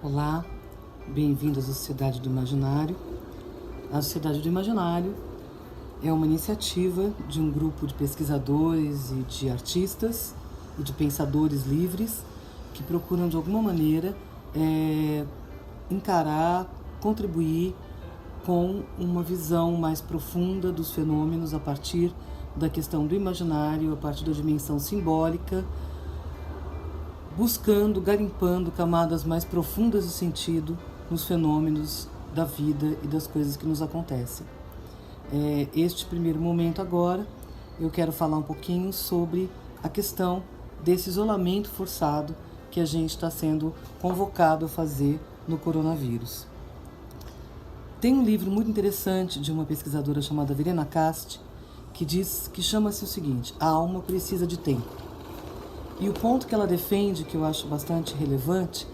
Olá, bem-vindos à Sociedade do Imaginário. A Sociedade do Imaginário é uma iniciativa de um grupo de pesquisadores e de artistas e de pensadores livres que procuram de alguma maneira encarar, contribuir com uma visão mais profunda dos fenômenos a partir da questão do imaginário, a partir da dimensão simbólica, buscando, garimpando camadas mais profundas de sentido nos fenômenos da vida e das coisas que nos acontecem. Este primeiro momento agora, eu quero falar um pouquinho sobre a questão desse isolamento forçado que a gente está sendo convocado a fazer no coronavírus. Tem um livro muito interessante de uma pesquisadora chamada Verena Cast, que chama-se o seguinte: A alma precisa de tempo. E o ponto que ela defende, que eu acho bastante relevante,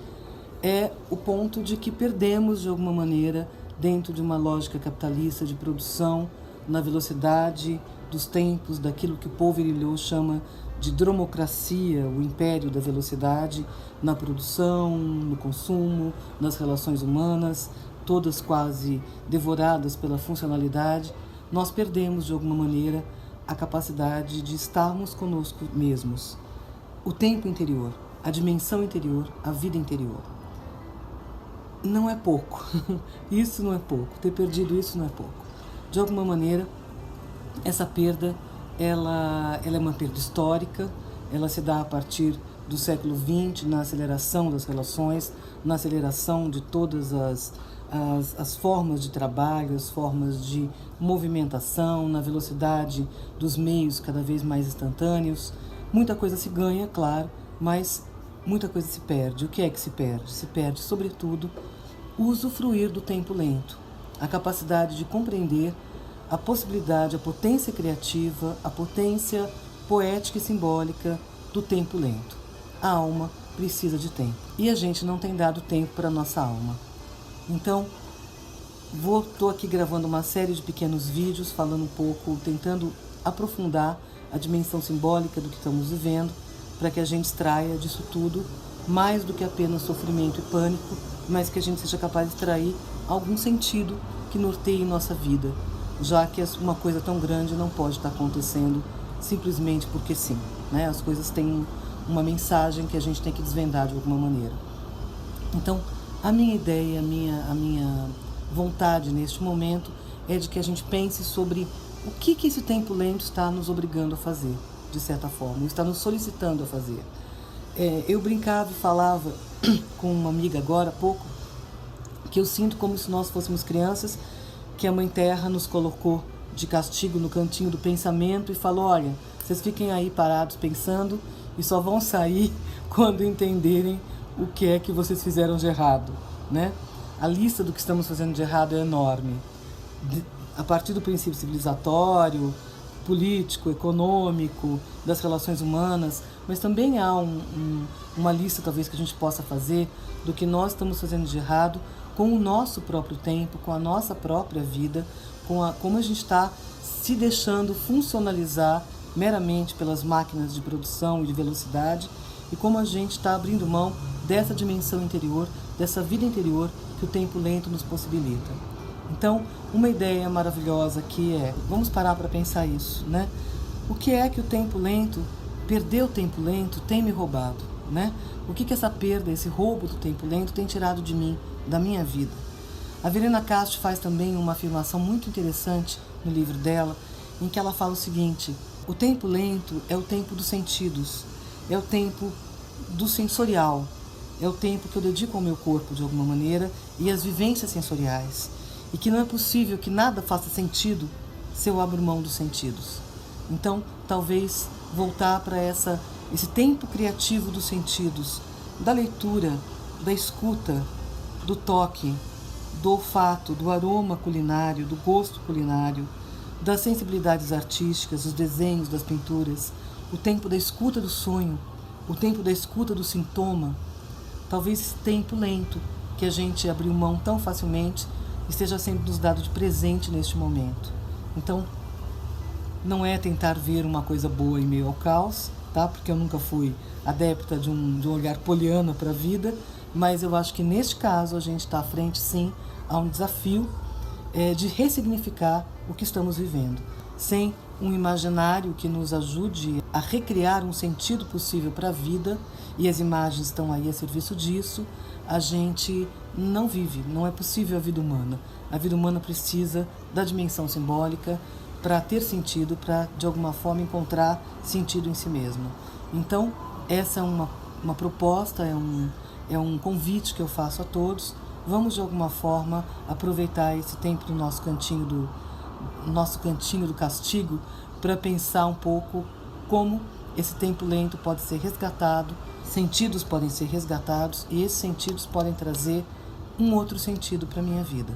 é o ponto de que perdemos, de alguma maneira, dentro de uma lógica capitalista de produção, na velocidade dos tempos, daquilo que o Paul Virilio chama de dromocracia, o império da velocidade, na produção, no consumo, nas relações humanas, todas quase devoradas pela funcionalidade. Nós perdemos, de alguma maneira, a capacidade de estarmos conosco mesmos. O tempo interior, a dimensão interior, a vida interior. Não é pouco. Isso não é pouco. Ter perdido isso não é pouco. De alguma maneira, essa perda, ela é uma perda histórica, ela se dá a partir do século XX, na aceleração das relações, na aceleração de todas as formas de trabalho, as formas de movimentação, na velocidade dos meios cada vez mais instantâneos. Muita coisa se ganha, claro, mas muita coisa se perde. O que é que se perde? Se perde, sobretudo, o usufruir do tempo lento, a capacidade de compreender a possibilidade, a potência criativa, a potência poética e simbólica do tempo lento. A alma precisa de tempo e a gente não tem dado tempo para a nossa alma. Então, estou aqui gravando uma série de pequenos vídeos, falando um pouco, tentando aprofundar a dimensão simbólica do que estamos vivendo, para que a gente extraia disso tudo mais do que apenas sofrimento e pânico, mas que a gente seja capaz de extrair algum sentido que norteie nossa vida, já que uma coisa tão grande não pode estar acontecendo simplesmente porque sim, né? As coisas têm uma mensagem que a gente tem que desvendar de alguma maneira. Então, a minha ideia, a minha vontade neste momento é de que a gente pense sobre o que esse tempo lento está nos obrigando a fazer, de certa forma, está nos solicitando a fazer. Eu brincava e falava com uma amiga agora há pouco, que eu sinto como se nós fôssemos crianças, que a Mãe Terra nos colocou de castigo no cantinho do pensamento e falou: olha, vocês fiquem aí parados pensando e só vão sair quando entenderem o que é que vocês fizeram de errado, né? A lista do que estamos fazendo de errado é enorme. A partir do princípio civilizatório, político, econômico, das relações humanas, mas também há uma lista talvez que a gente possa fazer do que nós estamos fazendo de errado com o nosso próprio tempo, com a nossa própria vida, como a gente está se deixando funcionalizar meramente pelas máquinas de produção e de velocidade, e como a gente está abrindo mão dessa dimensão interior, dessa vida interior que o tempo lento nos possibilita. Então, uma ideia maravilhosa que vamos parar para pensar isso, né? O que é que o tempo lento, perder o tempo lento, tem me roubado, né? O que essa perda, esse roubo do tempo lento tem tirado de mim, da minha vida? A Verena Cast faz também uma afirmação muito interessante no livro dela, em que ela fala o seguinte: o tempo lento é o tempo dos sentidos, é o tempo do sensorial, é o tempo que eu dedico ao meu corpo de alguma maneira e às vivências sensoriais. E que não é possível que nada faça sentido se eu abro mão dos sentidos. Então, talvez voltar para esse tempo criativo dos sentidos, da leitura, da escuta, do toque, do olfato, do aroma culinário, do gosto culinário, das sensibilidades artísticas, dos desenhos, das pinturas, o tempo da escuta do sonho, o tempo da escuta do sintoma. Talvez esse tempo lento que a gente abriu mão tão facilmente esteja sendo nos dado de presente neste momento. Então, não é tentar ver uma coisa boa em meio ao caos, tá? Porque eu nunca fui adepta de um olhar poliana para a vida, Mas eu acho que neste caso a gente está à frente, sim, a um desafio de ressignificar o que estamos vivendo, sem um imaginário que nos ajude a recriar um sentido possível para a vida, e as imagens estão aí a serviço disso. A gente não vive, não é possível a vida humana. A vida humana precisa da dimensão simbólica para ter sentido, para de alguma forma encontrar sentido em si mesmo. Então, essa é uma proposta, é um convite que eu faço a todos. Vamos de alguma forma aproveitar esse tempo do nosso cantinho do castigo para pensar um pouco como esse tempo lento pode ser resgatado, sentidos podem ser resgatados, e esses sentidos podem trazer um outro sentido para a minha vida.